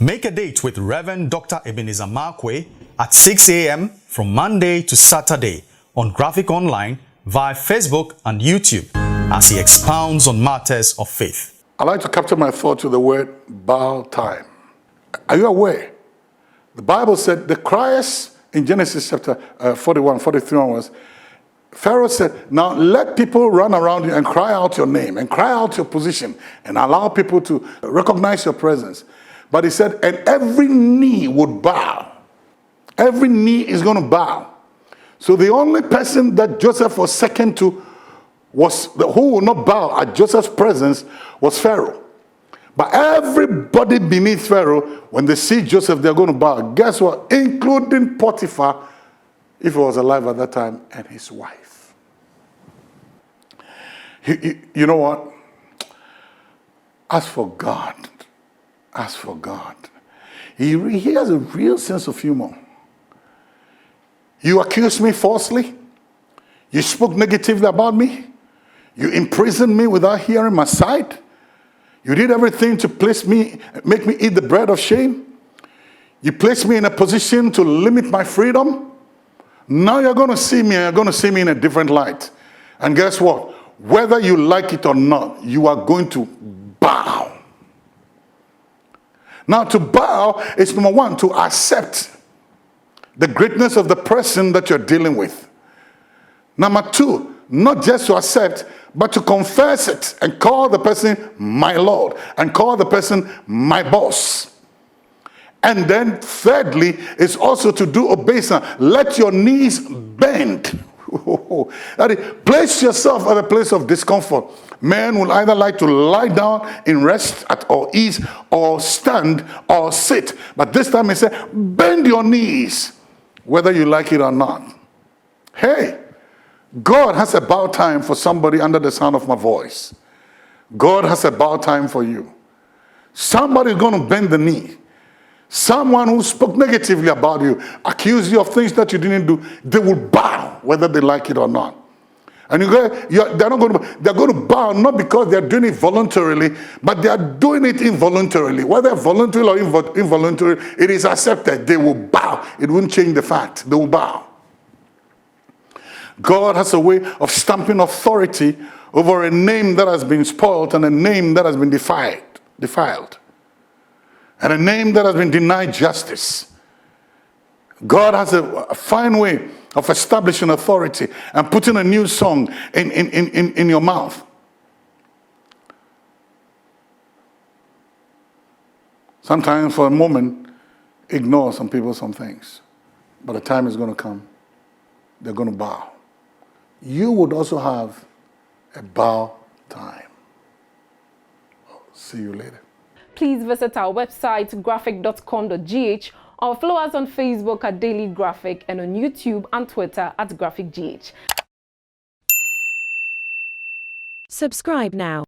Make a date with Reverend Dr. Ebenezer Markwei at 6 a.m. from Monday to Saturday on Graphic Online via Facebook and YouTube as he expounds on matters of faith. I like to capture my thought to the word bow time. Are you aware? The Bible said the criers in Genesis chapter 41, 43 onwards, Pharaoh said, now let people run around you and cry out your name and cry out your position and allow people to recognize your presence. But he said, and every knee would bow. Every knee is going to bow. So the only person that Joseph was second to who would not bow at Joseph's presence was Pharaoh. But everybody beneath Pharaoh, when they see Joseph, they're going to bow. Guess what? Including Potiphar, if he was alive at that time, and his wife. You know what? As for God, he has a real sense of humor. You accused me falsely. You spoke negatively about me. You imprisoned me without hearing my side. You did everything to make me eat the bread of shame. You placed me in a position to limit my freedom. Now you're going to see me, and you're going to see me in a different light. And guess what? Whether you like it or not, you are going to bow. Now to bow is number one, to accept the greatness of the person that you're dealing with. Number two, not just to accept, but to confess it and call the person my Lord and call the person my boss. And then thirdly, is also to do obeisance. Let your knees bend. That is, place yourself at a place of discomfort. Men will either like to lie down in rest or ease, or stand or sit. But this time he said, bend your knees, whether you like it or not. Hey, God has a bow time for somebody under the sound of my voice. God has a bow time for you. Somebody is going to bend the knee. Someone who spoke negatively about you, accused you of things that you didn't do, they will bow, whether they like it or not. And they're going to bow not because they're doing it voluntarily, but they are doing it involuntarily. Whether voluntarily or involuntarily, it is accepted. They will bow. It won't change the fact. They will bow. God has a way of stamping authority over a name that has been spoiled and a name that has been defiled. And a name that has been denied justice. God has a fine way of establishing authority and putting a new song in your mouth. Sometimes for a moment, ignore some people, some things. But the time is going to come, they're going to bow. You would also have a bow time. See you later. Please visit our website, graphic.com.gh, or follow us on Facebook at Daily Graphic and on YouTube and Twitter at GraphicGH. Subscribe now.